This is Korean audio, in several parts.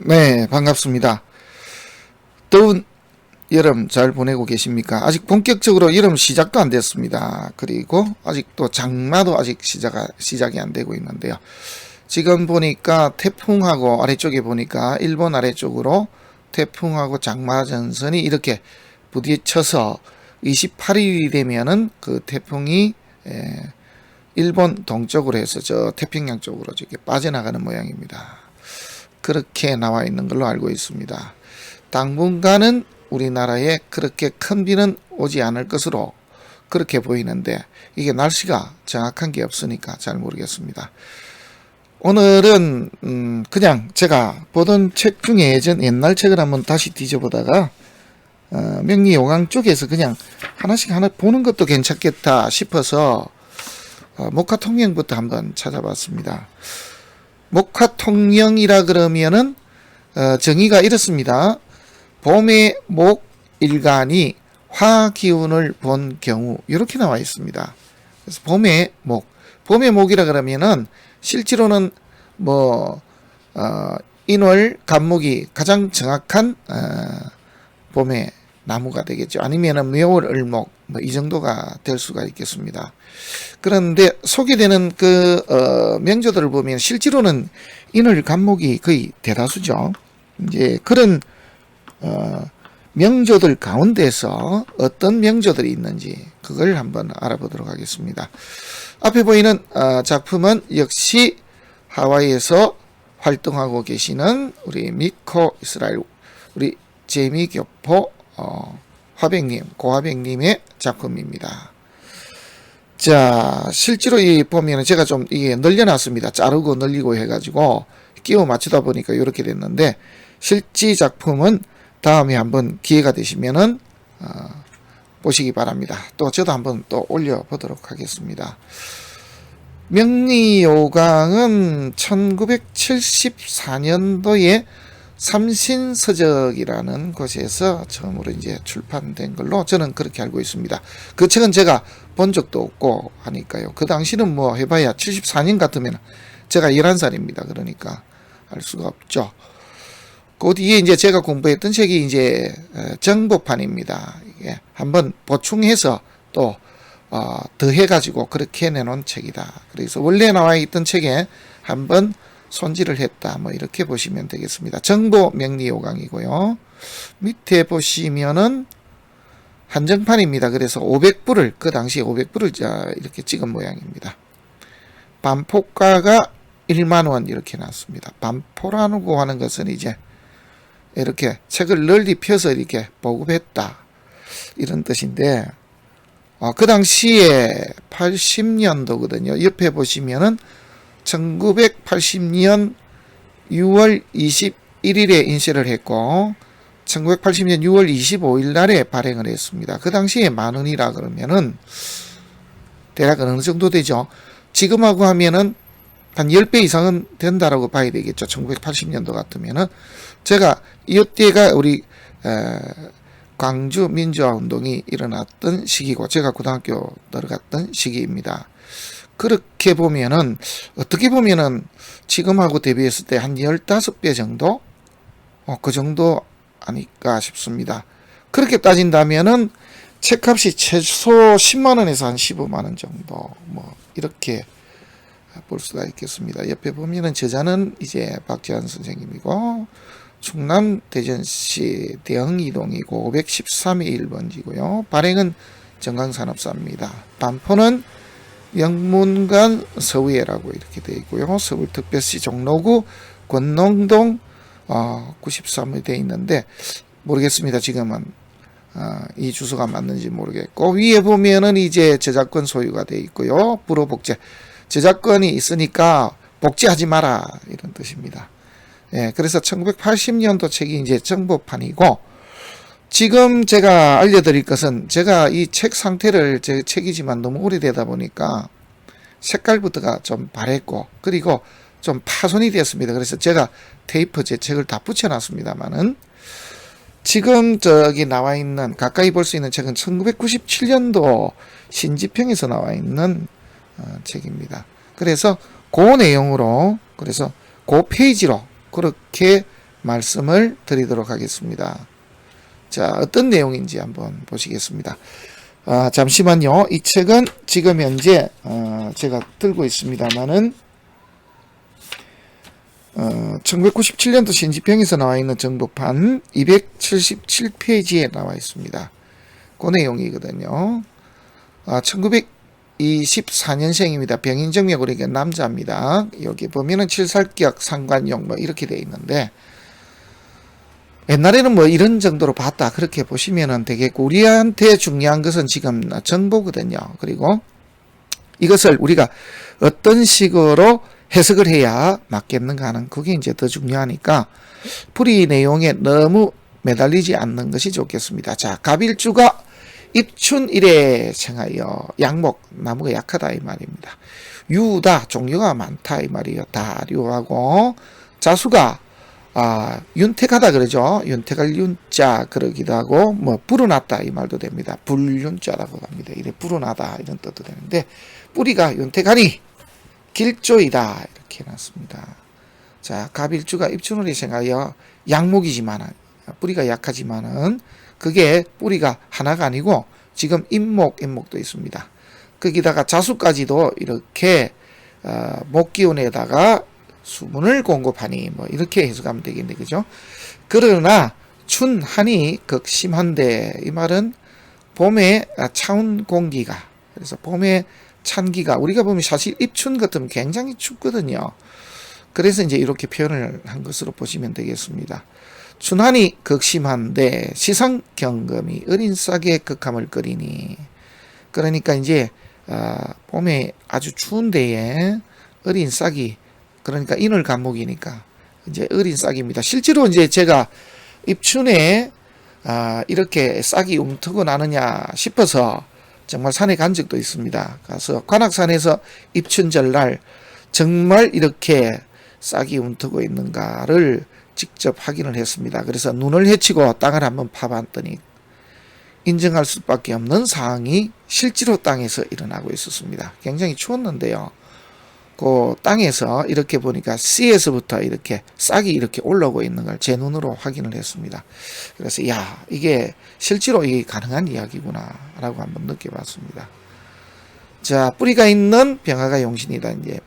네, 반갑습니다. 더운 여름 잘 보내고 계십니까? 아직 본격적으로 여름 시작도 안 됐습니다. 그리고 아직도 장마도 아직 시작이 안 되고 있는데요. 지금 보니까 태풍하고 아래쪽에 보니까 일본 아래쪽으로 태풍하고 장마 전선이 이렇게 부딪혀서 28일이 되면은 그 태풍이 일본 동쪽으로 해서 저 태평양 쪽으로 이렇게 빠져나가는 모양입니다. 그렇게 나와 있는 걸로 알고 있습니다. 당분간은 우리나라에 그렇게 큰 비는 오지 않을 것으로 그렇게 보이는데 이게 날씨가 정확한 게 없으니까 잘 모르겠습니다. 오늘은 그냥 제가 보던 책 중에 옛날 책을 한번 다시 뒤져보다가 명리요강 쪽에서 그냥 하나씩 하나 보는 것도 괜찮겠다 싶어서 목화통영부터 한번 찾아봤습니다. 목화통영이라 그러면은 정의가 이렇습니다. 봄의 목 일간이 화기운을 본 경우 이렇게 나와 있습니다. 그래서 봄의 목이라 그러면은 실제로는 인월 간목이 가장 정확한 봄의 나무가 되겠죠. 아니면은 묘월 을목 이 정도가 될 수가 있겠습니다. 그런데 소개되는 명조들을 보면 실제로는 인월 간목이 거의 대다수죠. 이제 그런 명조들 가운데서 어떤 명조들이 있는지 그걸 한번 알아보도록 하겠습니다. 앞에 보이는 작품은 역시 하와이에서 활동하고 계시는 우리 미코 이스라엘 우리 재미교포 고화백님의 작품입니다. 자, 실제로 보면은 제가 좀 이게 늘려놨습니다. 자르고 늘리고 해가지고 끼워 맞추다 보니까 이렇게 됐는데 실제 작품은 다음에 한번 기회가 되시면은 보시기 바랍니다. 또 저도 한번 또 올려보도록 하겠습니다. 명리요강은 1974년도에 삼신서적이라는 곳에서 처음으로 이제 출판된 걸로 저는 그렇게 알고 있습니다. 그 책은 제가 본 적도 없고 하니까요. 그 당시는 해봐야 74년 같으면 제가 11살입니다. 그러니까 알 수가 없죠. 그 뒤에 이제 제가 공부했던 책이 이제 정보판입니다. 이게 한번 보충해서 또 더해가지고 그렇게 내놓은 책이다. 그래서 원래 나와 있던 책에 한번 손질을 했다. 이렇게 보시면 되겠습니다. 정보 명리요강이고요. 밑에 보시면은 한정판입니다. 그래서 500부를 그 당시에 500부를 이렇게 찍은 모양입니다. 반포가가 1만원 이렇게 나왔습니다. 반포라고 하는 것은 이제 이렇게 책을 널리 펴서 이렇게 보급했다 이런 뜻인데 그 당시에 80년도거든요. 옆에 보시면은 1980년 6월 21일에 인쇄를 했고 1980년 6월 25일 날에 발행을 했습니다. 그 당시에 만원이라 그러면은 대략 어느 정도 되죠. 지금하고 하면은 한 10배 이상은 된다라고 봐야 되겠죠. 1980년도 같으면은 제가 이때가 우리 광주 민주화 운동이 일어났던 시기고 제가 고등학교 들어갔던 시기입니다. 그렇게 보면은 어떻게 보면은 지금하고 대비했을 때 한 15배 정도 그 정도 아닐까 싶습니다. 그렇게 따진다면은 책값이 최소 10만원에서 한 15만원 정도 이렇게 볼 수가 있겠습니다. 옆에 보면은 저자는 이제 박재환 선생님이고 충남 대전시 대흥이동이고 513의 1번지고요. 발행은 정강산업사입니다. 반포는 영문관 서우예라고 이렇게 되어 있고요. 서울특별시 종로구 권농동 93에 되어 있는데 모르겠습니다. 지금은 이 주소가 맞는지 모르겠고 위에 보면은 이제 저작권 소유가 되어 있고요. 불허복제 저작권이 있으니까 복제하지 마라 이런 뜻입니다. 예, 그래서 1980년도 책이 이제 정보판이고 지금 제가 알려드릴 것은 제가 이 책 상태를 제 책이지만 너무 오래되다 보니까 색깔부터가 좀 바랬고 그리고 좀 파손이 되었습니다. 그래서 제가 테이프 제 책을 다 붙여놨습니다만은 지금 저기 나와 있는 가까이 볼 수 있는 책은 1997년도 신지평에서 나와 있는 책입니다. 그래서 그 내용으로 그래서 그 페이지로 그렇게 말씀을 드리도록 하겠습니다. 자, 어떤 내용인지 한번 보시겠습니다. 잠시만요. 이 책은 지금 현재 제가 들고 있습니다만은 1997년도 신지평에서 나와 있는 정독판 277페이지에 나와 있습니다. 그 내용이거든요. 1924년생입니다. 병인정맥으로 이게 남자입니다. 여기 보면은 칠살격 상관용 뭐 이렇게 되어 있는데, 옛날에는 뭐 이런 정도로 봤다 그렇게 보시면은 되겠고, 우리한테 중요한 것은 지금 정보거든요. 그리고 이것을 우리가 어떤 식으로 해석을 해야 맞겠는가 하는 그게 이제 더 중요하니까 풀이 내용에 너무 매달리지 않는 것이 좋겠습니다. 자, 갑일주가 입춘일에 생하여 양목, 나무가 약하다 이 말입니다. 유다, 종류가 많다 이 말이에요. 다류하고, 자수가 윤택하다 그러죠. 윤택할 윤자 그러기도 하고, 뭐 불어났다 이 말도 됩니다. 불윤자라고 합니다. 이래 불어나다 이런 뜻도 되는데, 뿌리가 윤택하니 길조이다 이렇게 해놨습니다. 자, 갑일주가 입춘을에 생하여 양목이지만 뿌리가 약하지만은 그게 뿌리가 하나가 아니고 지금 임목도 있습니다. 거기다가 자수까지도 이렇게 목기운에다가 수분을 공급하니 뭐 이렇게 해석하면 되겠네, 그죠? 그러나 춘한이 극심한데, 이 말은 봄에 차운 공기가, 그래서 봄에 찬기가, 우리가 보면 사실 입춘 같으면 굉장히 춥거든요. 그래서 이제 이렇게 표현을 한 것으로 보시면 되겠습니다. 춘한이 극심한데 시상경금이 어린 싹의 극함을 끓이니, 그러니까 이제 봄에 아주 추운 데에 어린 싹이, 그러니까 인월 간목이니까 이제 어린 싹입니다. 실제로 이제 제가 입춘에 이렇게 싹이 움트고 나느냐 싶어서 정말 산에 간 적도 있습니다. 가서 관악산에서 입춘절날 정말 이렇게 싹이 움트고 있는가를 직접 확인을 했습니다. 그래서 눈을 헤치고 땅을 한번 파봤더니 인정할 수밖에 없는 상황이 실제로 땅에서 일어나고 있었습니다. 굉장히 추웠는데요. 그 땅에서 이렇게 보니까 씨에서부터 이렇게 싹이 이렇게 올라오고 있는 걸 제 눈으로 확인을 했습니다. 그래서 야, 이게 실제로 이게 가능한 이야기구나 라고 한번 느껴봤습니다. 자, 뿌리가 있는 병화가 용신이다. 이제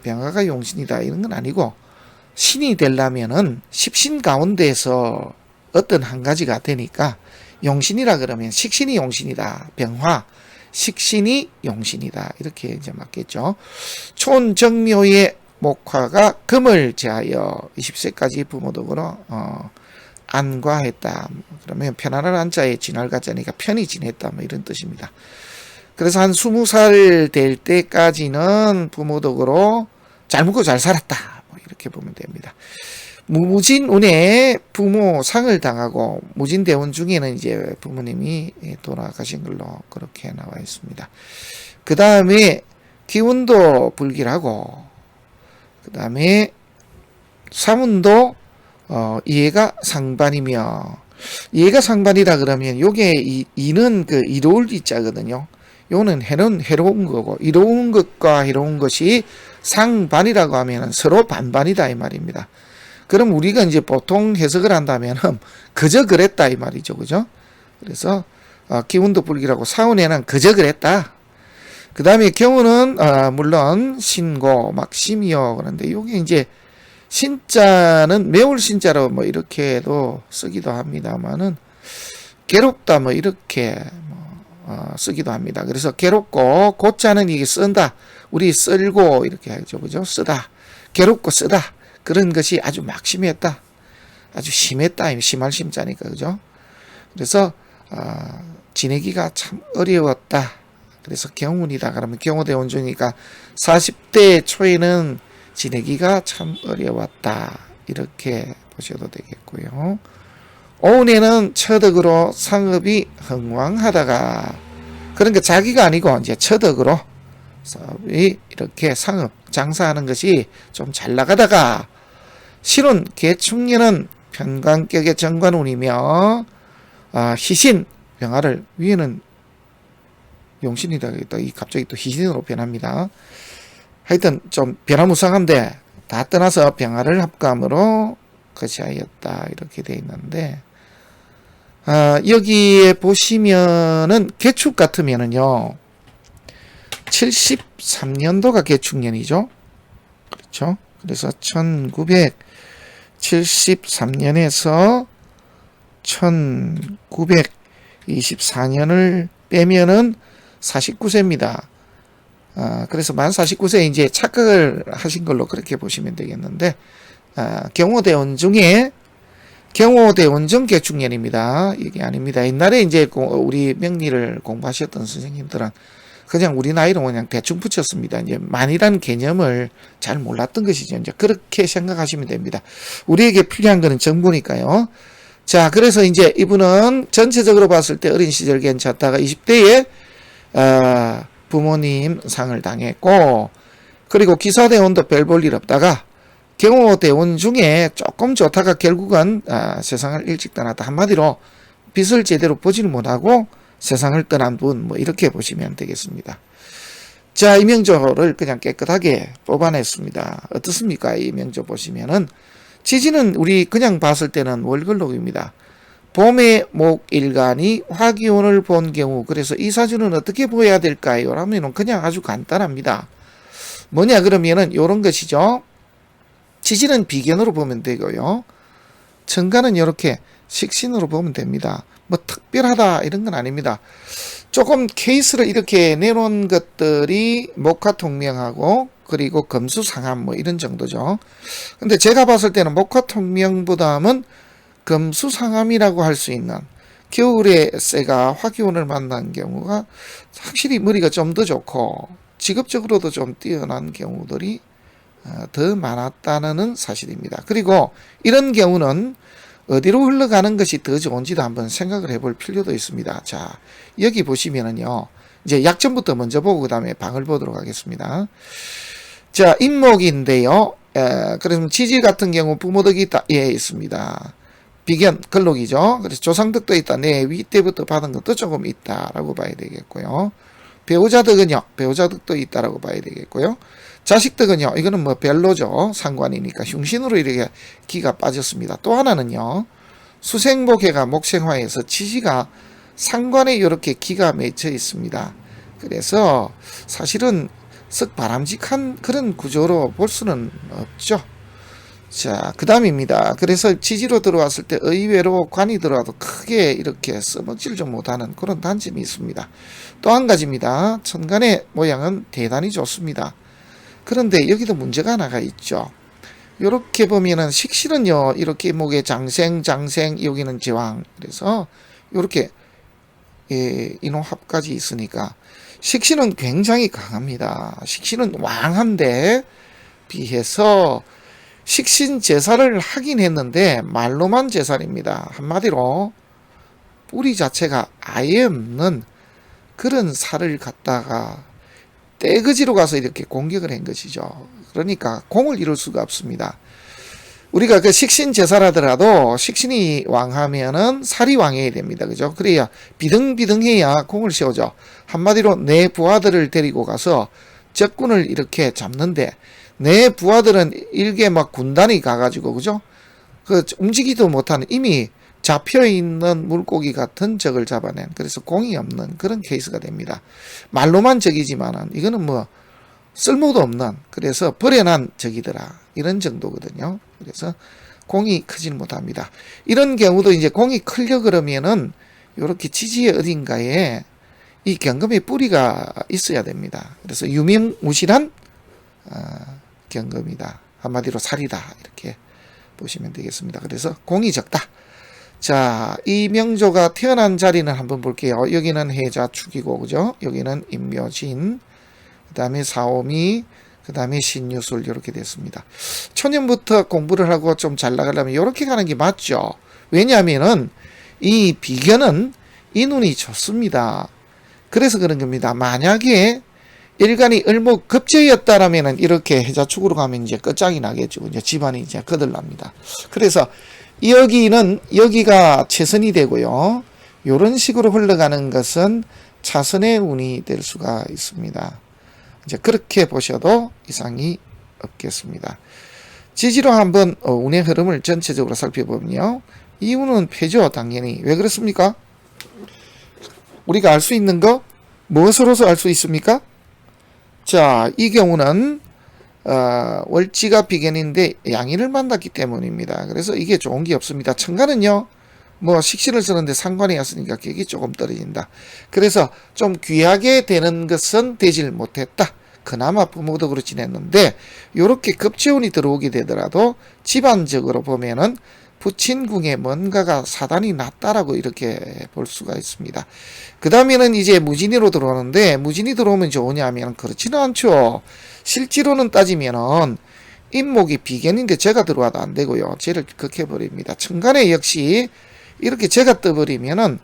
병화가 용신이다 이런 건 아니고, 신이 되려면은 십신 가운데서 어떤 한 가지가 되니까 용신이라 그러면 식신이 용신이다. 병화 식신이 용신이다. 이렇게 이제 맞겠죠. 촌정묘의 목화가 금을 제하여 20세까지 부모덕으로 안과했다. 그러면 편안한 안자에 진할가자니까 편히 지냈다. 뭐 이런 뜻입니다. 그래서 한 20살 될 때까지는 부모덕으로 잘 먹고 잘 살았다. 뭐 이렇게 보면 됩니다. 무진운에 부모 상을 당하고, 무진대운 중에는 이제 부모님이 돌아가신 걸로 그렇게 나와 있습니다. 그 다음에 기운도 불길하고, 그 다음에 사문도 이해가 상반이며, 이해가 상반이라 그러면 요게 이는 그 이로울 이자거든요. 요는 해로운 거고, 이로운 것과 해로운 것이 상반이라고 하면 서로 반반이다 이 말입니다. 그럼 우리가 이제 보통 해석을 한다면은 그저 그랬다 이 말이죠, 그죠? 그래서 기운도 불길하고 사운에는 그저 그랬다. 그 다음에 경우는 물론 신고 막심이요. 그런데 이게 이제 신자는 매울 신자로 뭐 이렇게도 쓰기도 합니다만은 괴롭다 뭐 이렇게 쓰기도 합니다. 그래서 괴롭고 고자는 이게 쓴다. 우리 쓸고 이렇게 하죠, 그죠? 쓰다. 괴롭고 쓰다. 그런 것이 아주 막심했다. 아주 심했다. 심할 심자니까, 그죠? 그래서 지내기가 참 어려웠다. 그래서 경운이다. 그러면 경우대운 중이니까 40대 초에는 지내기가 참 어려웠다. 이렇게 보셔도 되겠고요. 오운에는 처덕으로 상업이 흥왕하다가, 그러니까 자기가 아니고 이제 처덕으로 사업이 이렇게 상업 장사하는 것이 좀 잘 나가다가, 실은 개축년은 편관격의 정관운이며 희신 병화를, 위에는 용신이다. 이 갑자기 또 희신으로 변합니다. 하여튼 좀 변화무쌍한데 다 떠나서 병화를 합감으로 거지하였다 이렇게 돼 있는데, 여기에 보시면은 개축 같으면은요 73년도가 개축년이죠. 그렇죠. 그래서 1973년에서 1924년을 빼면은 49세입니다. 그래서 만 49세에 이제 착각을 하신 걸로 그렇게 보시면 되겠는데, 경호대원 중에 경호대원정 개축년입니다. 이게 아닙니다. 옛날에 이제 우리 명리를 공부하셨던 선생님들은 그냥 우리 나이로 그냥 대충 붙였습니다. 이제 만이라는 개념을 잘 몰랐던 것이죠. 이제 그렇게 생각하시면 됩니다. 우리에게 필요한 거는 정보니까요. 자, 그래서 이제 이분은 전체적으로 봤을 때 어린 시절 괜찮다가 20대에 부모님 상을 당했고, 그리고 기사대원도 별 볼 일 없다가 경호대원 중에 조금 좋다가 결국은 세상을 일찍 떠났다. 한마디로 빛을 제대로 보지를 못하고 세상을 떠난 분, 뭐 이렇게 보시면 되겠습니다. 자, 이 명조를 그냥 깨끗하게 뽑아냈습니다. 어떻습니까? 이 명조 보시면은 지지는 우리 그냥 봤을 때는 월글록입니다. 봄의 목일간이 화기운을 본 경우, 그래서 이 사주는 어떻게 보여야 될까요? 라면은 그냥 아주 간단합니다. 뭐냐 그러면은 요런 것이죠. 지지는 비견으로 보면 되고요. 정관은 이렇게 식신으로 보면 됩니다. 뭐 특별하다 이런 건 아닙니다. 조금 케이스를 이렇게 내놓은 것들이 목화통명하고 그리고 금수상함 뭐 이런 정도죠. 근데 제가 봤을 때는 목화통명보다는 금수상함이라고 할 수 있는, 겨울에 쇠가 화기운을 만난 경우가 확실히 머리가 좀 더 좋고 직업적으로도 좀 뛰어난 경우들이 더 많았다는 사실입니다. 그리고 이런 경우는 어디로 흘러가는 것이 더 좋은지도 한번 생각을 해볼 필요도 있습니다. 자, 여기 보시면은요, 이제 약점부터 먼저 보고 그 다음에 방을 보도록 하겠습니다. 자, 인목인데요. 그래서 지지 같은 경우 부모덕이 있습니다. 비견, 걸록이죠. 그래서 조상덕도 있다. 네, 위 때부터 받은 것도 조금 있다라고 봐야 되겠고요. 배우자덕은요, 배우자덕도 있다라고 봐야 되겠고요. 자식덕은요, 이거는 뭐 별로죠. 상관이니까 흉신으로 이렇게 기가 빠졌습니다. 또 하나는요, 수생목해가 목생화에서 지지가 상관에 이렇게 기가 맺혀 있습니다. 그래서 사실은 썩 바람직한 그런 구조로 볼 수는 없죠. 자, 그 다음입니다. 그래서 지지로 들어왔을 때 의외로 관이 들어와도 크게 이렇게 써먹질 좀 못하는 그런 단점이 있습니다. 또 한 가지입니다. 천간의 모양은 대단히 좋습니다. 그런데 여기도 문제가 하나가 있죠. 이렇게 보면은 식신은요, 이렇게 목에 장생, 여기는 제왕. 그래서 이렇게 인호합까지 있으니까 식신은 굉장히 강합니다. 식신은 왕한데 비해서 식신 제사를 하긴 했는데 말로만 제사입니다. 한마디로 뿌리 자체가 아예 없는 그런 살을 갖다가 떼거지로 가서 이렇게 공격을 한 것이죠. 그러니까 공을 이룰 수가 없습니다. 우리가 그 식신 제사라더라도 식신이 왕하면은 살이 왕해야 됩니다. 그죠? 그래야 비등비등해야 공을 세우죠. 한마디로 내 부하들을 데리고 가서 적군을 이렇게 잡는데, 내 부하들은 일개 막 군단이 가가지고, 그죠? 그 움직이도 못하는 이미 잡혀있는 물고기 같은 적을 잡아낸, 그래서 공이 없는 그런 케이스가 됩니다. 말로만 적이지만은 이거는 뭐 쓸모도 없는, 그래서 버려난 적이더라 이런 정도거든요. 그래서 공이 크지는 못합니다. 이런 경우도 이제 공이 크려 그러면은 요렇게 지지의 어딘가에 이 경금의 뿌리가 있어야 됩니다. 그래서 유명무실한 경금이다. 한마디로 살이다. 이렇게 보시면 되겠습니다. 그래서 공이 적다. 자, 이 명조가 태어난 자리는 한번 볼게요. 여기는 해자축이고, 그죠? 여기는 임묘진, 그 다음에 사오미, 그 다음에 신유술, 이렇게 됐습니다. 초년부터 공부를 하고 좀 잘 나가려면 이렇게 가는 게 맞죠. 왜냐하면은 이 비견은 이 눈이 좋습니다. 그래서 그런 겁니다. 만약에 일간이 을목 급제였다라면은 이렇게 해자축으로 가면 이제 끝장이 나겠죠. 이제 집안이 이제 거들납니다. 그래서 여기가 최선이 되고요. 이런 식으로 흘러가는 것은 차선의 운이 될 수가 있습니다. 이제 그렇게 보셔도 이상이 없겠습니다. 지지로 한번 운의 흐름을 전체적으로 살펴보면요. 이유는 패죠. 당연히. 왜 그렇습니까? 우리가 알 수 있는 거 무엇으로서 알 수 있습니까? 자, 이 경우는 월지가 비견인데 양인을 만났기 때문입니다. 그래서 이게 좋은 게 없습니다. 천간은요, 뭐 식신을 쓰는데 상관이 없으니까 격이 조금 떨어진다. 그래서 좀 귀하게 되는 것은 되질 못했다. 그나마 부모덕으로 지냈는데 요렇게 급재운이 들어오게 되더라도 집안적으로 보면은 부친궁에 뭔가가 사단이 났다라고 이렇게 볼 수가 있습니다. 그 다음에는 이제 무진이로 들어오는데, 무진이 들어오면 좋으냐면 그렇지는 않죠. 실제로는 따지면은 인목이 비견인데 제가 들어와도 안 되고요. 쟤를 극해버립니다. 천간에 역시 이렇게 제가 떠버리면은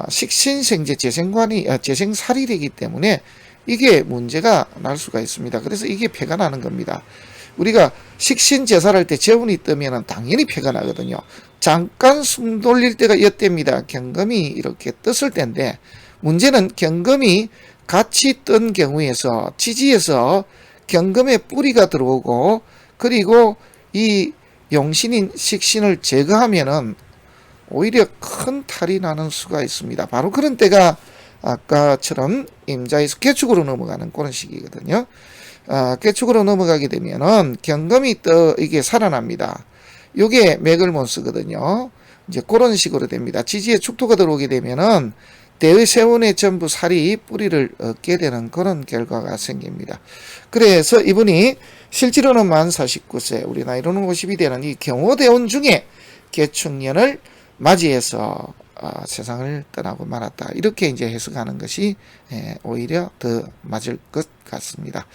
식신생재 재생관이 재생살이 되기 때문에 이게 문제가 날 수가 있습니다. 그래서 이게 폐가 나는 겁니다. 우리가 식신제사를 할 때 재운이 뜨면은 당연히 폐가 나거든요. 잠깐 숨 돌릴 때가 이때입니다. 경금이 이렇게 떴을 때인데, 문제는 경금이 같이 뜬 경우에서 지지에서 경금의 뿌리가 들어오고, 그리고 이 용신인 식신을 제거하면은 오히려 큰 탈이 나는 수가 있습니다. 바로 그런 때가 아까처럼 임자에서 개축으로 넘어가는 그런 시기거든요. 개축으로 넘어가게 되면은 경금이 이게 살아납니다. 요게 맥을 못 쓰거든요. 이제 그런 식으로 됩니다. 지지에 축토가 들어오게 되면은 대의 세운에 전부 살이 뿌리를 얻게 되는 그런 결과가 생깁니다. 그래서 이분이 실제로는 만 49세, 우리 나이로는 50이 되는 이 경호대원 중에 개축년을 맞이해서 세상을 떠나고 말았다. 이렇게 이제 해석하는 것이 오히려 더 맞을 것 같습니다.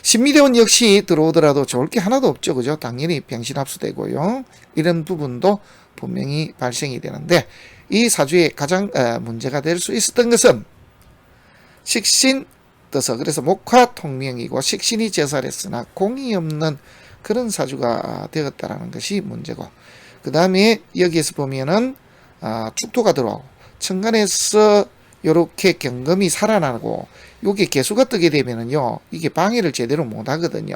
신미대원 역시 들어오더라도 좋을 게 하나도 없죠. 그죠? 당연히 병신합수되고요. 이런 부분도 분명히 발생이 되는데, 이 사주의 가장 문제가 될 수 있었던 것은 식신 떠서, 그래서 목화 통명이고 식신이 제살했으나 공이 없는 그런 사주가 되었다라는 것이 문제고, 그 다음에 여기에서 보면은 축토가 들어오고 천간에서 요렇게 경금이 살아나고 요게 개수가 뜨게 되면은요, 이게 방해를 제대로 못 하거든요.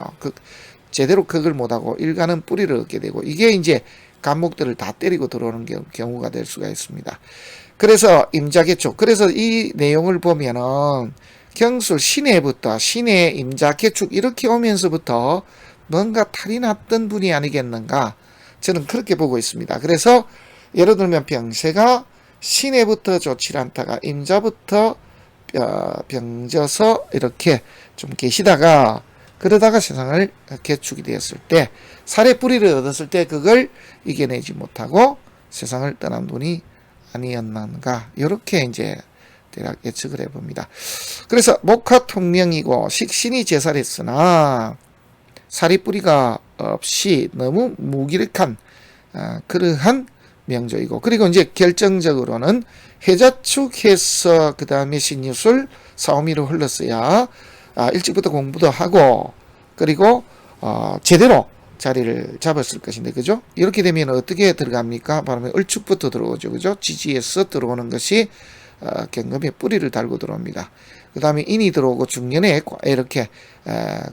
제대로 극을 못 하고 일간은 뿌리를 얻게 되고, 이게 이제 간목들을 다 때리고 들어오는 경우가 될 수가 있습니다. 그래서 임자개축, 그래서 이 내용을 보면은 경술 신해부터 신해 임자개축 이렇게 오면서부터 뭔가 탈이 났던 분이 아니겠는가, 저는 그렇게 보고 있습니다. 그래서 예를 들면 병세가 신해부터 좋지 않다가 임자부터 병져서 이렇게 좀 계시다가, 그러다가 세상을 개축이 되었을 때, 살의 뿌리를 얻었을 때 그걸 이겨내지 못하고 세상을 떠난 분이 아니었는가, 이렇게 이제 대략 예측을 해봅니다. 그래서 목화 통명이고 식신이 제살했으나 살이 뿌리가 없이 너무 무기력한 그러한 명조이고, 그리고 이제 결정적으로는 해자축해서 그 다음에 신유술 사오미로 흘렀어야 일찍부터 공부도 하고, 그리고 제대로 자리를 잡았을 것인데, 그죠? 이렇게 되면 어떻게 들어갑니까? 바로 을축부터 들어오죠. 그죠? 지지에서 들어오는 것이 경금의 뿌리를 달고 들어옵니다. 그 다음에 인이 들어오고 중년에 이렇게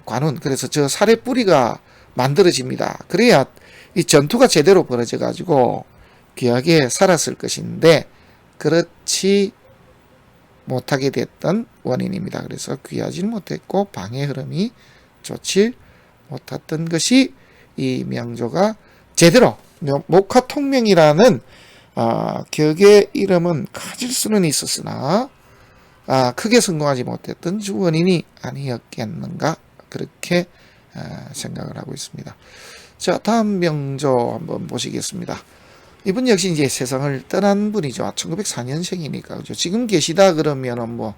관운, 그래서 저 살의 뿌리가 만들어집니다. 그래야 이 전투가 제대로 벌어져 가지고 귀하게 살았을 것인데 그렇지 못하게 됐던 원인입니다. 그래서 귀하지 못했고 방해 흐름이 좋지 못했던 것이 이 명조가 제대로 목화 통명이라는 격의 이름은 가질 수는 있었으나 크게 성공하지 못했던 주 원인이 아니었겠는가, 그렇게 생각을 하고 있습니다. 자, 다음 명조 한번 보시겠습니다. 이분 역시 이제 세상을 떠난 분이죠. 1904년생이니까 그죠. 지금 계시다 그러면은 뭐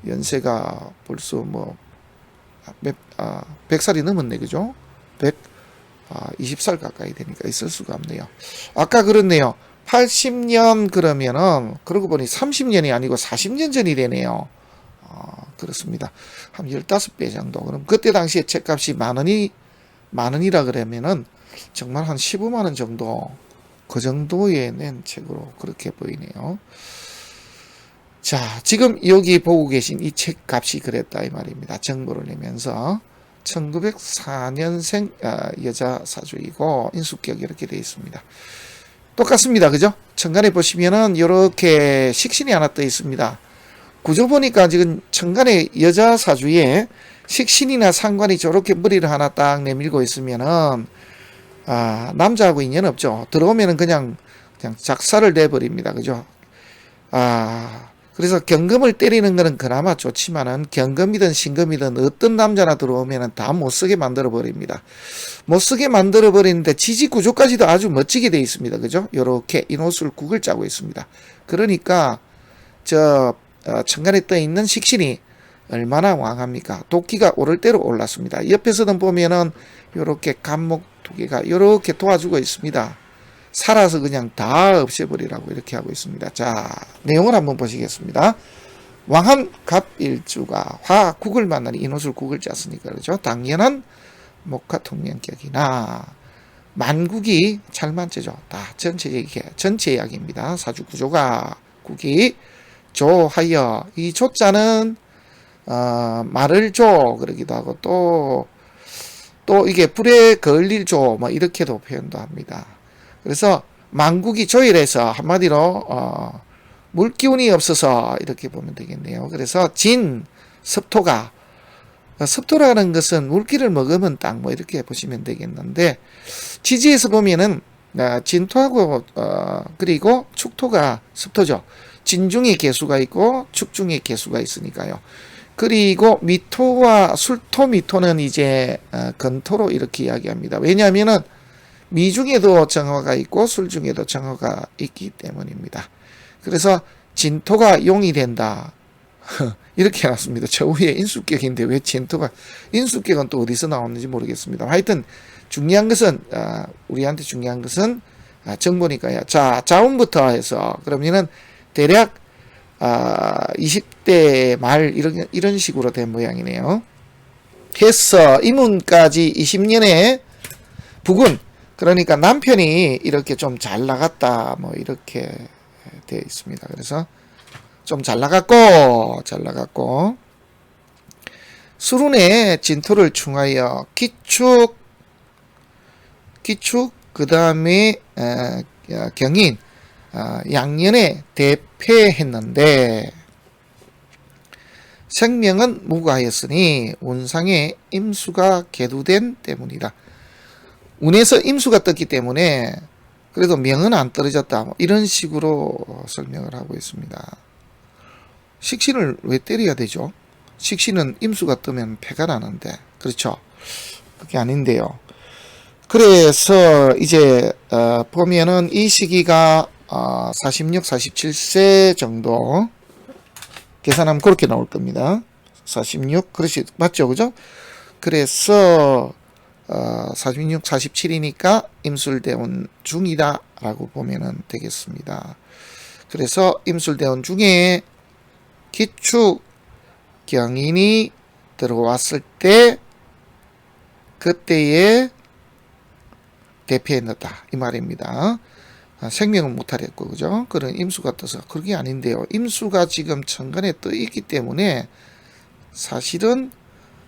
연세가 벌써 뭐 100살이 넘었네, 그죠? 20살 가까이 되니까 있을 수가 없네요. 아까 그렇네요. 80년 그러면은 그러고 보니 30년이 아니고 40년 전이 되네요. 그렇습니다. 한 15배 정도. 그럼 그때 당시에 책값이 만 원이라 그러면은 정말 한 15만 원 정도, 그 정도에 낸 책으로 그렇게 보이네요. 자, 지금 여기 보고 계신 이 책 값이 그랬다 이 말입니다. 정보를 내면서 1904년생 여자 사주이고 인수격이 이렇게 되어 있습니다. 똑같습니다. 그죠? 천간에 보시면은 이렇게 식신이 하나 떠 있습니다. 구조 보니까 지금 천간에 여자 사주에 식신이나 상관이 저렇게 머리를 하나 딱 내밀고 있으면은 남자하고 인연 없죠. 들어오면은 그냥 작사를 내버립니다. 그죠? 그래서 경금을 때리는 거는 그나마 좋지만은 경금이든 신금이든 어떤 남자나 들어오면은 다 못쓰게 만들어 버립니다. 못쓰게 만들어 버리는데 지지 구조까지도 아주 멋지게 되어 있습니다. 그죠? 요렇게 인호술 국을 짜고 있습니다. 그러니까 천간에 떠 있는 식신이 얼마나 왕합니까? 도끼가 오를 대로 올랐습니다. 옆에서는 보면은 요렇게 간목 두 개가 요렇게 도와주고 있습니다. 살아서 그냥 다 없애버리라고 이렇게 하고 있습니다. 자, 내용을 한번 보시겠습니다. 왕한 갑일주가 화국을 만나니 인호술 국을 짰으니까 그렇죠. 당연한 목화통면격이나 만국이 잘만째죠. 다 전체 이야기입니다. 사주 구조가 국이 조하여 이 조자는 말을 조 그러기도 하고 또 이게 불에 걸릴 조 뭐 이렇게도 표현도 합니다. 그래서 만국이 조일해서 한마디로 물기운이 없어서 이렇게 보면 되겠네요. 그래서 섭토라는 것은 물기를 먹으면 땅 뭐 이렇게 보시면 되겠는데 지지에서 보면은 진토하고 그리고 축토가 섭토죠. 진중에 개수가 있고 축중에 개수가 있으니까요. 그리고 미토와 술토 미토는 이제 건토로 이렇게 이야기합니다. 왜냐하면은 미 중에도 정화가 있고 술 중에도 정화가 있기 때문입니다. 그래서 진토가 용이 된다. 이렇게 해놨습니다. 저 위에 인수격인데 왜 진토가 인수격은 또 어디서 나오는지 모르겠습니다. 하여튼 중요한 것은 우리한테 중요한 것은 정보니까요. 자, 자운부터 해서 그러면은 대략 20대 말 이런 식으로 된 모양이네요. 해서 이문까지 20년에 부군 그러니까 남편이 이렇게 좀 잘 나갔다 뭐 이렇게 되어 있습니다. 그래서 좀 잘 나갔고 수룬에 진토를 충하여 기축 그 다음에 경인 양년에 대패했는데 생명은 무가하였으니 운상에 임수가 계두된 때문이다. 운에서 임수가 떴기 때문에 그래도 명은 안 떨어졌다. 이런 식으로 설명을 하고 있습니다. 식신을 왜 때려야 되죠? 식신은 임수가 뜨면 패가 나는데 그렇죠? 그게 아닌데요. 그래서 이제 보면은 이 시기가 46, 47세 정도 계산하면 그렇게 나올 겁니다. 46, 그렇지 맞죠? 그죠? 그래서 46, 47이니까 임술대운 중이다 라고 보면 되겠습니다. 그래서 임술대운 중에 기축 경인이 들어왔을 때 그때에 대패에 넣었다 이 말입니다. 생명은 못하랬고 그죠? 그런 임수가 떠서 그게 아닌데요. 임수가 지금 천간에 떠 있기 때문에 사실은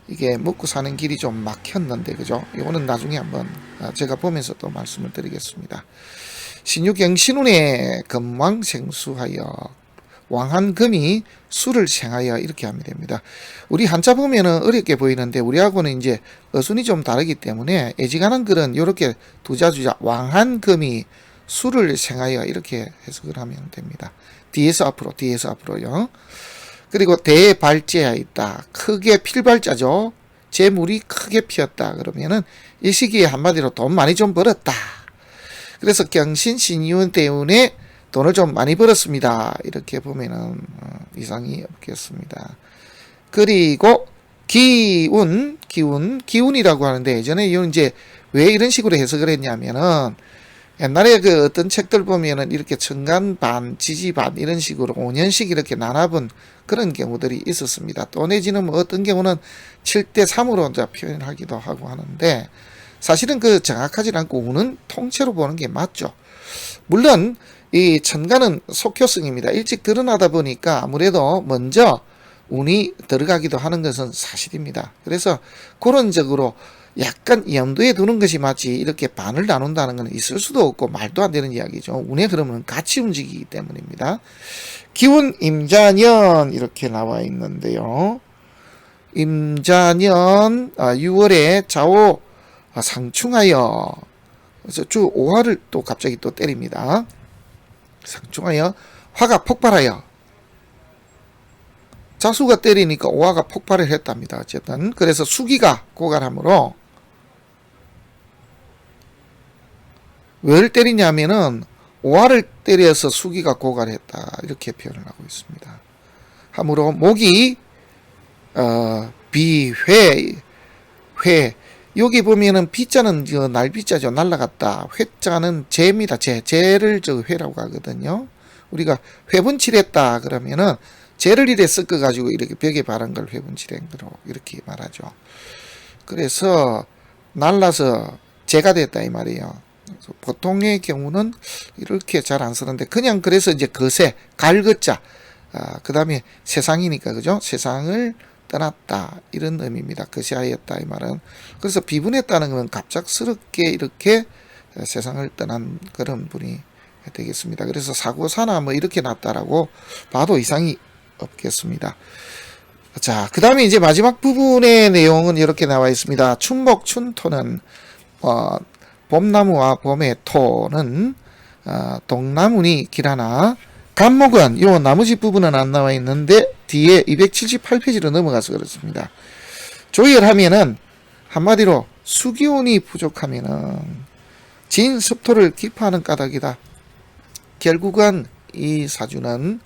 이게 먹고 사는 길이 좀 막혔는데 그죠? 이거는 나중에 한번 제가 보면서 또 말씀을 드리겠습니다. 신유경신운에 금왕생수하여 왕한금이 수를 생하여 이렇게 하면 됩니다. 우리 한자 보면은 어렵게 보이는데 우리하고는 이제 어순이 좀 다르기 때문에 애지간한 글은 이렇게 두자주자 왕한금이 수를 생하여 이렇게 해석을 하면 됩니다. 뒤에서 앞으로요. 그리고 대발제하 있다. 크게 필발자죠. 재물이 크게 피었다. 그러면은 이 시기에 한마디로 돈 많이 좀 벌었다. 그래서 경신 신유운 때문에 돈을 좀 많이 벌었습니다. 이렇게 보면은 이상이 없겠습니다. 그리고 기운이라고 하는데 예전에 이건 이제 왜 이런 식으로 해석을 했냐면은 옛날에 그 어떤 책들 보면은 이렇게 천간반, 지지반 이런 식으로 5년씩 이렇게 나눠본 그런 경우들이 있었습니다. 또 내지는 뭐 어떤 경우는 7대3으로 이제 표현하기도 하고 하는데 사실은 그 정확하지 않고 운은 통째로 보는 게 맞죠. 물론 이 천간은 속효성입니다. 일찍 드러나다 보니까 아무래도 먼저 운이 들어가기도 하는 것은 사실입니다. 그래서 그런 적으로 약간 염두에 두는 것이 맞지 이렇게 반을 나눈다는 것은 있을 수도 없고 말도 안 되는 이야기죠. 운의 흐름은 같이 움직이기 때문입니다. 기운 임자년 이렇게 나와 있는데요. 임자년 6월에 좌우 상충하여, 그래서 주 5화를 또 갑자기 또 때립니다. 상충하여 화가 폭발하여, 자수가 때리니까 5화가 폭발을 했답니다. 어쨌든 그래서 수기가 고갈하므로, 왜 때리냐면은 5화를 때려서 수기가 고갈했다 이렇게 표현을 하고 있습니다. 하므로 목이 비회, 회, 여기 보면은 비자는 날비자죠. 날라갔다. 회자는 재입니다. 재를 회라고 하거든요. 우리가 회분칠했다 그러면은 재를 이래 섞어가지고 이렇게 벽에 바른 걸 회분칠한 거로 이렇게 말하죠. 그래서 날라서 재가 됐다 이 말이에요. 보통의 경우는 이렇게 잘 안 쓰는데 그냥 그래서 이제 거세, 갈것자, 그 다음에 세상이니까 그죠? 세상을 떠났다 이런 의미입니다. 거시하였다 이 말은. 그래서 비분했다는 건 갑작스럽게 이렇게 세상을 떠난 그런 분이 되겠습니다. 그래서 사고사나 뭐 이렇게 났다라고 봐도 이상이 없겠습니다. 자, 그 다음에 이제 마지막 부분의 내용은 이렇게 나와 있습니다. 춘목 춘토는 봄나무와 봄의 토는 동나무니 길하나, 간목은 요 나머지 부분은 안 나와 있는데 뒤에 278페이지로 넘어가서 그렇습니다. 조열하면은 한마디로 수기운이 부족하면은 진 습토를 기파하는 까닭이다. 결국은 이 사주는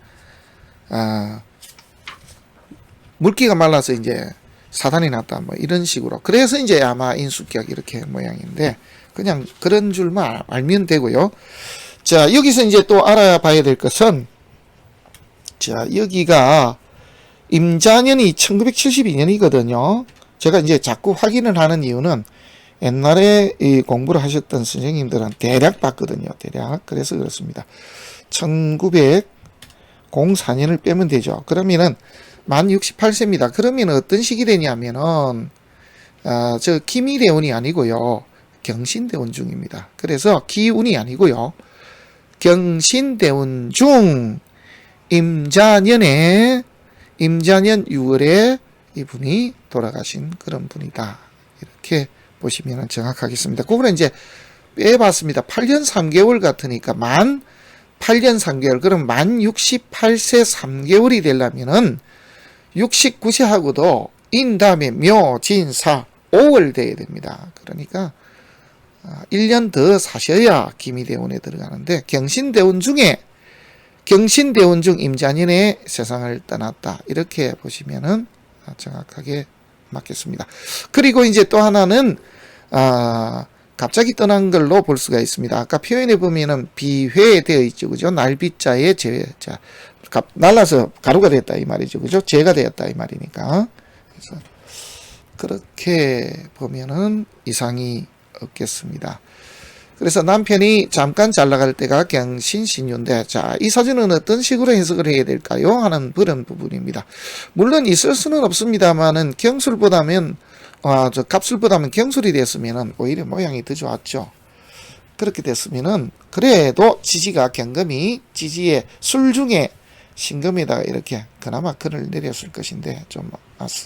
물기가 말라서 이제 사단이 났다 뭐 이런 식으로, 그래서 이제 아마 인수격 이렇게 모양인데 그냥 그런 줄만 알면 되고요. 자, 여기서 이제 또 알아봐야 될 것은, 자, 여기가 임자년이 1972년이거든요. 제가 이제 자꾸 확인을 하는 이유는 옛날에 이 공부를 하셨던 선생님들은 대략 봤거든요. 대략. 그래서 그렇습니다. 1904년을 빼면 되죠. 그러면은 만 68세입니다. 그러면 어떤 시기 되냐면은, 저 기미대운이 아니고요. 경신대운 중입니다. 그래서 기운이 아니고요. 경신대운 중 임자년 6월에 이분이 돌아가신 그런 분이다. 이렇게 보시면 정확하겠습니다. 그거는 이제 빼봤습니다. 8년 3개월 같으니까 만 8년 3개월, 그럼 만 68세 3개월이 되려면은 69세하고도 인 다음에 묘, 진, 사, 5월 돼야 됩니다. 그러니까 1년 더 사셔야 기미대운에 들어가는데, 경신대운 중 임자년에 세상을 떠났다 이렇게 보시면은 정확하게 맞겠습니다. 그리고 이제 또 하나는 갑자기 떠난 걸로 볼 수가 있습니다. 아까 표현해 보면은 비회되어 있죠, 그죠? 날비자에 재자, 날라서 가루가 됐다 이 말이죠, 그죠? 재가 되었다 이 말이니까. 그래서 그렇게 보면은 이상이 없겠습니다. 그래서 남편이 잠깐 잘 나갈 때가 경신신유인데, 자, 이 사주는 어떤 식으로 해석을 해야 될까요? 하는 그런 부분입니다. 물론 있을 수는 없습니다만은 경술보다는 갑술보다는 경술이 됐으면은 오히려 모양이 더 좋았죠. 그렇게 됐으면은 그래도 지지가 경금이 지지의 술 중에 신금에다가 이렇게 그나마 근을 내렸을 것인데 좀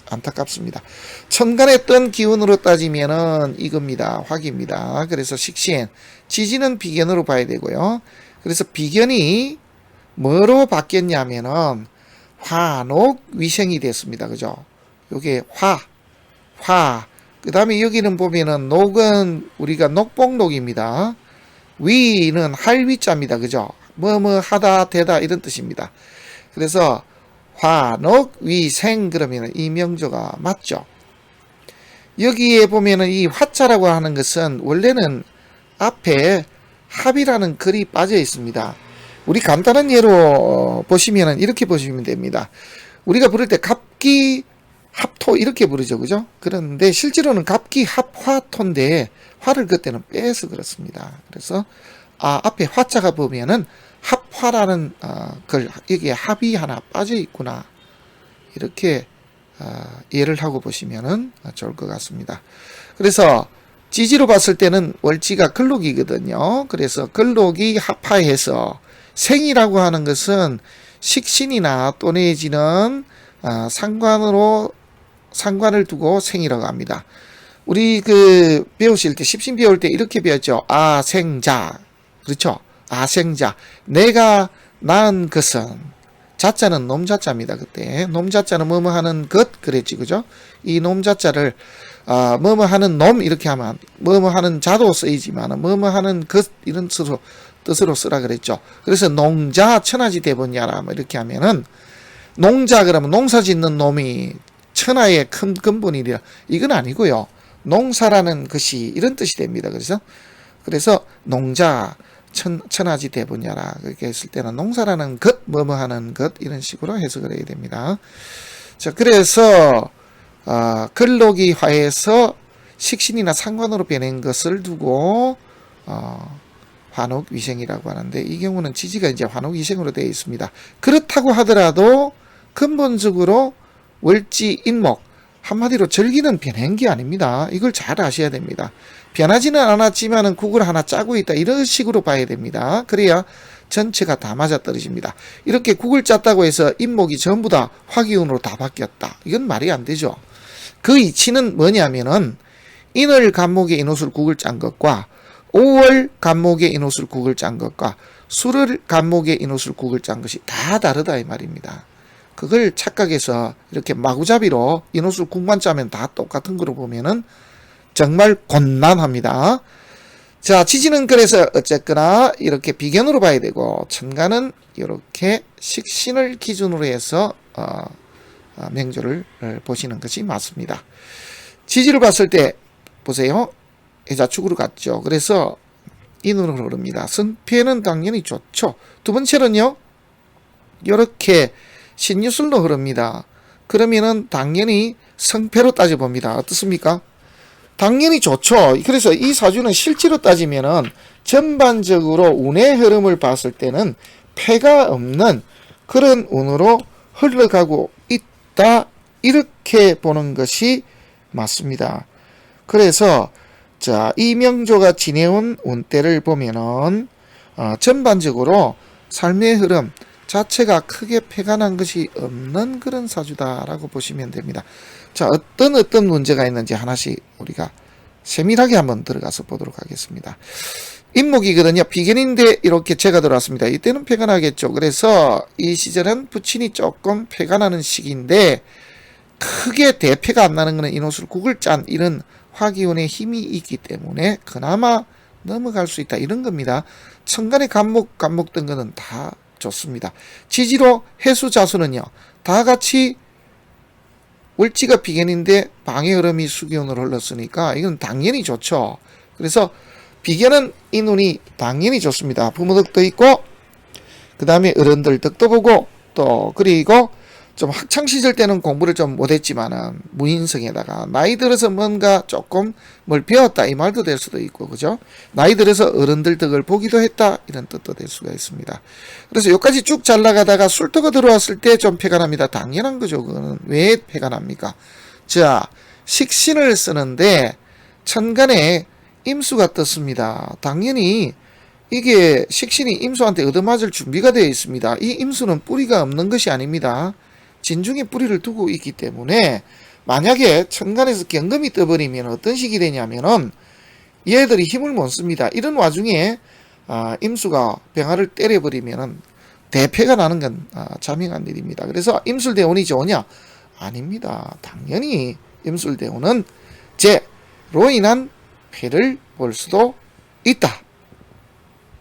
안타깝습니다. 천간했던 기운으로 따지면은 이겁니다. 화기입니다. 그래서 식신, 지지는 비견으로 봐야 되고요. 그래서 비견이 뭐로 바뀌었냐면은 화녹위생이 됐습니다. 그죠? 요게 화. 그 다음에 여기는 보면은 녹은 우리가 녹복록입니다. 위는 할위자입니다. 그죠? 뭐뭐 하다 되다 이런 뜻입니다. 그래서 화녹위생 그러면 이 명조가 맞죠. 여기에 보면은 이 화자라고 하는 것은 원래는 앞에 합이라는 글이 빠져 있습니다. 우리 간단한 예로 보시면은 이렇게 보시면 됩니다. 우리가 부를 때 갑기 합토 이렇게 부르죠, 그죠? 그런데 실제로는 갑기 합화토인데 화를 그때는 빼서 그렇습니다. 그래서 앞에 화자가 보면은 합화라는 글, 여기에 합이 하나 빠져 있구나 이렇게 이해를 하고 보시면 좋을 것 같습니다. 그래서 지지로 봤을 때는 월지가 글록이거든요. 그래서 글록이 합하해서 생이라고 하는 것은 식신이나 또 내지는 상관을 두고 생이라고 합니다. 우리 배우실 때 십신 배울 때 이렇게 배웠죠. 아생자. 그렇죠? 아생자. 내가 낳은 것은, 자자는 놈자자입니다. 그때 놈자자는 뭐뭐 하는 것 그랬지, 그죠? 이 놈자자를 뭐뭐 하는 놈 이렇게 하면 뭐뭐 하는 자도 쓰이지만 뭐뭐 하는 것 이런 뜻으로 쓰라 그랬죠. 그래서 농자 천하지 대본야라 뭐 이렇게 하면은, 농자 그러면 농사 짓는 놈이 천하의 큰 근본이라, 이건 아니고요. 농사라는 것이 이런 뜻이 됩니다. 그래서 농자 천하지 대분야라 그렇게 했을 때는 농사라는 것, 뭐뭐 하는 것 이런 식으로 해석을 해야 됩니다. 자, 그래서 글록이 화해서 식신이나 상관으로 변한 것을 두고 환옥위생이라고 하는데, 이 경우는 지지가 이제 환옥위생으로 되어 있습니다. 그렇다고 하더라도 근본적으로 월지 인목, 한마디로 절기는 변한 게 아닙니다. 이걸 잘 아셔야 됩니다. 변하지는 않았지만 국을 하나 짜고 있다, 이런 식으로 봐야 됩니다. 그래야 전체가 다 맞아떨어집니다. 이렇게 국을 짰다고 해서 인목이 전부 다 화기운으로 다 바뀌었다, 이건 말이 안 되죠. 그 이치는 뭐냐면은 인월 간목의 인옷을 국을 짠 것과 5월 간목의 인옷을 국을 짠 것과 수월 간목의 인옷을 국을 짠 것이 다 다르다 이 말입니다. 그걸 착각해서 이렇게 마구잡이로 인옷을 국만 짜면 다 똑같은 거로 보면은 정말 곤란합니다. 자, 지지는 그래서 어쨌거나 이렇게 비견으로 봐야 되고, 천간은 이렇게 식신을 기준으로 해서 명조를 보시는 것이 맞습니다. 지지를 봤을 때 보세요. 해자축으로 갔죠. 그래서 인으로 흐릅니다. 승패는 당연히 좋죠. 두 번째는요, 이렇게 신유술로 흐릅니다. 그러면은 당연히 성패로 따져봅니다. 어떻습니까? 당연히 좋죠. 그래서 이 사주는 실제로 따지면은 전반적으로 운의 흐름을 봤을 때는 패가 없는 그런 운으로 흘러가고 있다, 이렇게 보는 것이 맞습니다. 그래서 자, 이 명조가 지내온 운대를 보면은 전반적으로 삶의 흐름 자체가 크게 패가 난 것이 없는 그런 사주다라고 보시면 됩니다. 자, 어떤 문제가 있는지 하나씩 우리가 세밀하게 한번 들어가서 보도록 하겠습니다. 임목이거든요. 비견인데 이렇게 재가 들어왔습니다. 이때는 패가 나겠죠. 그래서 이 시절은 부친이 조금 패가 나는 시기인데, 크게 대패가 안 나는 것은 인옷을 국을 짠 이런 화기운의 힘이 있기 때문에 그나마 넘어갈 수 있다, 이런 겁니다. 천간의 간목 든 거는 다 좋습니다. 지지로 해수자수는요, 다 같이 월지가 비견인데 방의 흐름이 수기운으로 흘렀으니까 이건 당연히 좋죠. 그래서 비견은 이 눈이 당연히 좋습니다. 부모 덕도 있고, 그 다음에 어른들 덕도 보고, 또 그리고 좀 학창시절 때는 공부를 좀 못했지만은 무인성에다가 나이 들어서 뭔가 조금 뭘 배웠다, 이 말도 될 수도 있고, 그죠? 나이 들어서 어른들 덕을 보기도 했다, 이런 뜻도 될 수가 있습니다. 그래서 여기까지 쭉 잘 나가다가 술토가 들어왔을 때 좀 패가 납니다. 당연한 거죠. 그거는 왜 패가 납니까? 자, 식신을 쓰는데 천간에 임수가 떴습니다. 당연히 이게 식신이 임수한테 얻어맞을 준비가 되어 있습니다. 이 임수는 뿌리가 없는 것이 아닙니다. 진중에 뿌리를 두고 있기 때문에 만약에 천간에서 경금이 떠버리면 어떤 식이 되냐면은 얘들이 힘을 못 씁니다. 이런 와중에 임수가 병화를 때려버리면은 대패가 나는 건 자명한 일입니다. 그래서 임술대운이 좋으냐? 아닙니다. 당연히 임술대운은 재로 인한 패를 볼 수도 있다,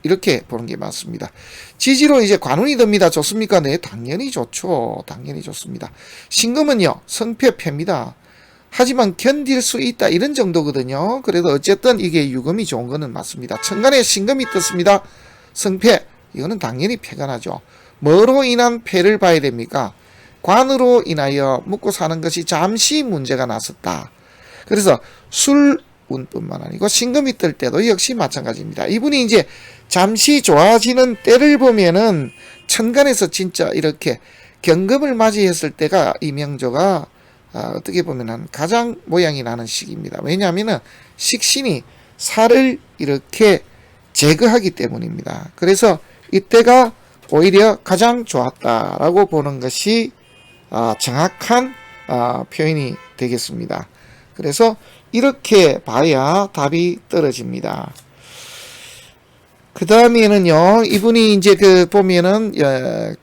이렇게 보는 게 맞습니다. 지지로 이제 관운이 듭니다. 좋습니까? 네, 당연히 좋죠. 당연히 좋습니다. 신금은요, 성패패입니다. 하지만 견딜 수 있다, 이런 정도거든요. 그래도 어쨌든 이게 유금이 좋은 거는 맞습니다. 천간에 신금이 떴습니다. 성패, 이거는 당연히 패가 나죠. 뭐로 인한 패를 봐야 됩니까? 관으로 인하여 먹고 사는 것이 잠시 문제가 났었다. 그래서 술운뿐만 아니고 신금이 뜰 때도 역시 마찬가지입니다. 이분이 이제 잠시 좋아지는 때를 보면은 천간에서 진짜 이렇게 경금을 맞이했을 때가 이 명조가 어떻게 보면 가장 모양이 나는 시기입니다. 왜냐하면 식신이 살을 이렇게 제거하기 때문입니다. 그래서 이때가 오히려 가장 좋았다라고 보는 것이 정확한 표현이 되겠습니다. 그래서 이렇게 봐야 답이 떨어집니다. 그 다음에는요, 이분이 이제 보면은,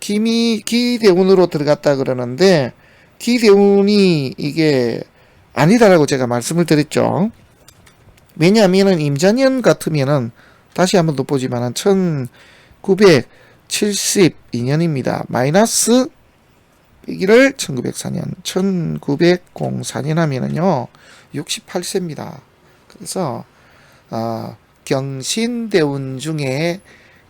기대운으로 들어갔다 그러는데, 기대운이 이게 아니다라고 제가 말씀을 드렸죠. 왜냐하면은 임자년 같으면은, 다시 한번 더 보지만은, 1972년입니다. 마이너스 100일을 1904년, 1904년 하면은요, 68세입니다. 그래서, 경신대운 중에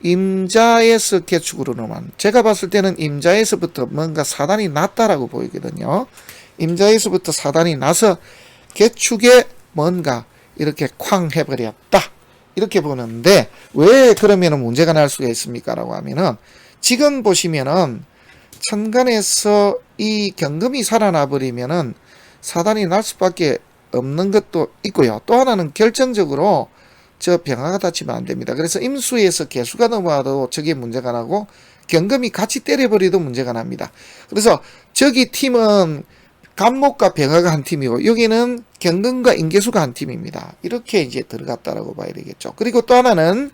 임자에서 개축으로는 제가 봤을 때는 임자에서부터 뭔가 사단이 났다라고 보이거든요. 임자에서부터 사단이 나서 개축에 뭔가 이렇게 쾅 해버렸다 이렇게 보는데 왜 그러면 문제가 날 수가 있습니까? 라고 하면은 지금 보시면은 천간에서 이 경금이 살아나 버리면은 사단이 날 수밖에 없는 것도 있고요. 또 하나는 결정적으로 저 병화가 닫히면 안 됩니다. 그래서 임수에서 개수가 넘어와도 저게 문제가 나고 경금이 같이 때려버려도 문제가 납니다. 그래서 저기 팀은 간목과 병화가 한 팀이고 여기는 경금과 인계수가 한 팀입니다. 이렇게 이제 들어갔다라고 봐야 되겠죠. 그리고 또 하나는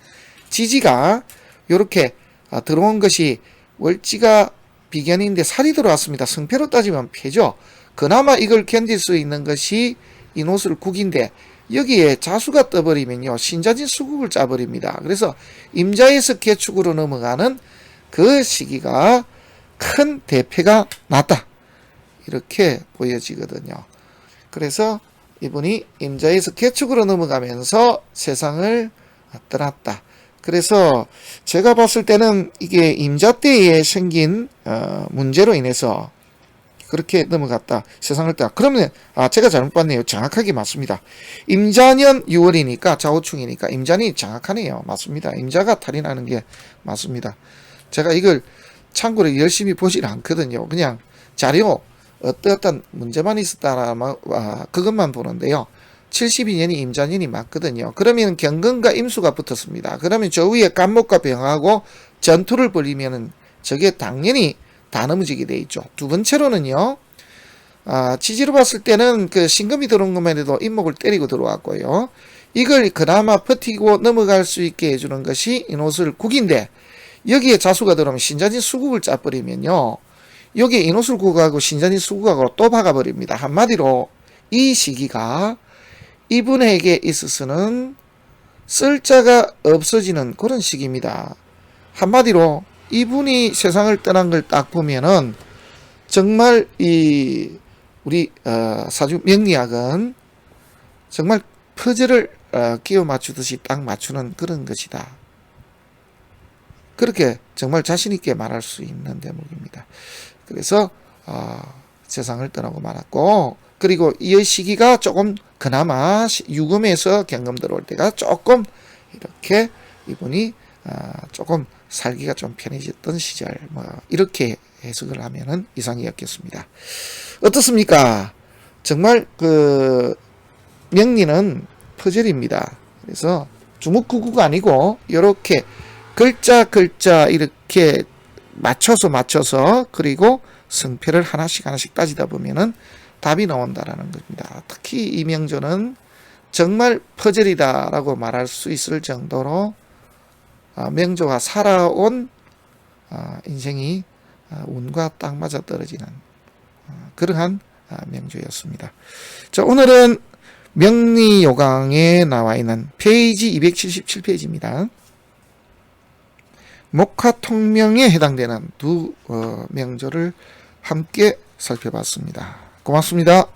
지지가 이렇게 들어온 것이 월지가 비견인데 살이 들어왔습니다. 승패로 따지면 패죠. 그나마 이걸 견딜 수 있는 것이 인호술 국인데 여기에 자수가 떠버리면요 신자진 수국을 짜버립니다. 그래서 임자에서 개축으로 넘어가는 그 시기가 큰 대패가 났다 이렇게 보여지거든요. 그래서 이분이 임자에서 개축으로 넘어가면서 세상을 떠났다. 그래서 제가 봤을 때는 이게 임자 때에 생긴 문제로 인해서 그렇게 넘어갔다. 세상을 떠났다. 그러면 제가 잘못 봤네요. 정확하게 맞습니다. 임자년 6월이니까 좌우충이니까 임자년이 정확하네요. 맞습니다. 임자가 탈이 나는 게 맞습니다. 제가 이걸 참고로 열심히 보질 않거든요. 그냥 자료 어떤 문제만 있었다라면 그것만 보는데요. 72년이 임자년이 맞거든요. 그러면 경금과 임수가 붙었습니다. 그러면 저 위에 간목과 병하고 전투를 벌이면은 저게 당연히 다 넘어지게 돼 있죠. 두 번째로는요, 지지로 봤을 때는 그 신금이 들어온 것만 해도 임목을 때리고 들어왔고요. 이걸 그나마 버티고 넘어갈 수 있게 해주는 것이 인호술 국인데, 여기에 자수가 들어오면 신자진 수국을 짜버리면요, 여기에 인호술 국하고 신자진 수국하고 또 박아버립니다. 한마디로 이 시기가 이분에게 있어서는 쓸 자가 없어지는 그런 시기입니다. 한마디로 이분이 세상을 떠난 걸 딱 보면은 정말 우리 사주 명리학은 정말 퍼즐을 끼워 맞추듯이 딱 맞추는 그런 것이다. 그렇게 정말 자신 있게 말할 수 있는 대목입니다. 그래서 세상을 떠나고 말았고, 그리고 이 시기가 조금 그나마 유금에서 경금 들어올 때가 조금 이렇게 이분이 조금 살기가 좀 편해졌던 시절, 이렇게 해석을 하면은 이상이 없겠습니다. 어떻습니까? 정말 명리는 퍼즐입니다. 그래서 주먹구구가 아니고 이렇게 글자 이렇게 맞춰서 그리고 성패를 하나씩 따지다 보면은 답이 나온다라는 겁니다. 특히 이 명조는 정말 퍼즐이다라고 말할 수 있을 정도로 명조가 살아온 인생이 운과 딱 맞아 떨어지는 그러한 명조였습니다. 자, 오늘은 명리요강에 나와 있는 페이지 277페이지입니다. 목화통명에 해당되는 두 명조를 함께 살펴봤습니다. 고맙습니다.